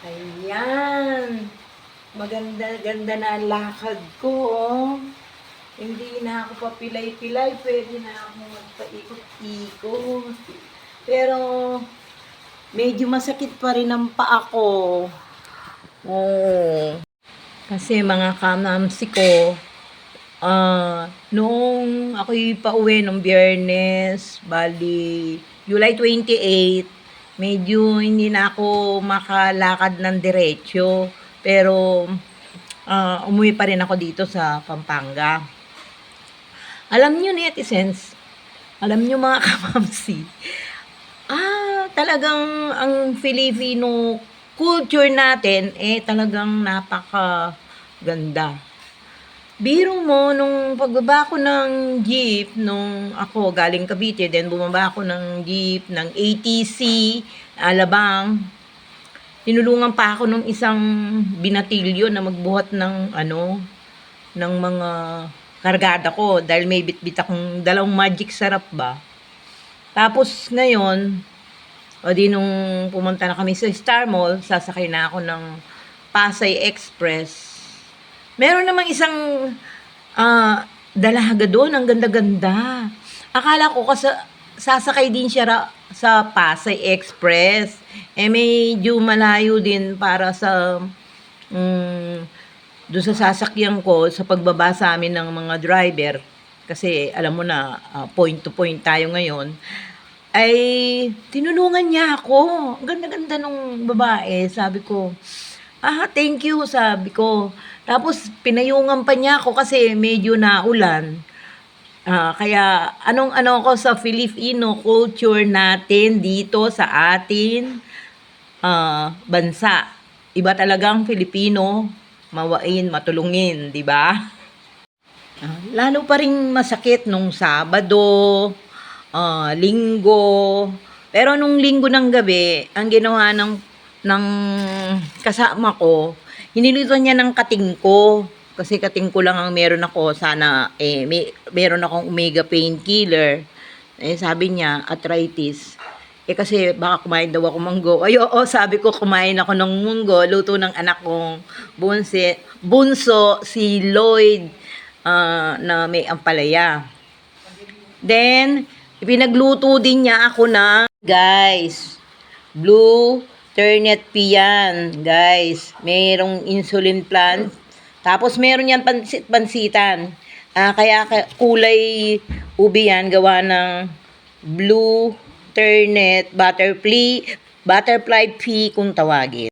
Ayan. Maganda-ganda na ang lakad ko, oh. Hindi na ako papilay-pilay. Pwede na ako magpaikot-ikot. Pero, medyo masakit pa rin ang paa ko. Oh. Kasi mga kamamsi ko, noong ako'y pauwi nung Biyernes, bali, July 28, medyo hindi na ako makalakad ng diretsyo. Pero, umuwi pa rin ako dito sa Pampanga. Alam nyo, netizens, alam nyo mga kamamsi, talagang ang Filipino culture natin, talagang napakaganda. Biro mo, nung pagbaba ko ng jeep, nung ako galing Cavite, then bumaba ako ng jeep ng ATC, Alabang, tinulungan pa ako ng isang binatilyo na magbuhat ng ng mga kargada ko dahil may bitbit akong dalawang magic sarap ba. Tapos ngayon, o di nung pumunta na kami sa Star Mall, sasakay na ako ng Pasay Express. Meron namang isang dalaga doon, ang ganda-ganda. Akala ko kasi sasakay din siya sa Pasay Express. Medyo malayo din para sa doon sa sasakyan ko, sa pagbaba sa amin ng mga driver. Kasi alam mo na, point to point tayo ngayon. Ay tinulungan niya ako. Ang ganda-ganda nung babae. Sabi ko, thank you, sabi ko. Tapos pinayungan pa niya ako kasi medyo naulan. Kaya anong-ano ko sa Filipino culture natin dito sa atin bansa. Iba talagang Filipino, mawain, matulungin, di ba? Lalo pa ring masakit nung Sabado, Linggo. Pero nung Linggo ng gabi, ang ginawa ng kasama ko, hinilitan niya ng kating ko. Kasi kating ko lang ang meron ako. Sana, meron akong omega painkiller. Sabi niya, arthritis. Kasi baka kumain daw ako munggo. Sabi ko, kumain ako ng munggo. Luto ng anak kong bunso, si Lloyd, na may ampalaya. Then, pinagluto din niya ako na, guys, blue turnip yan, guys. Mayroong insulin plant. Tapos, meron yan pansitan. Kaya kulay ube yan, gawa ng blue turnip, butterfly pea kung tawagin.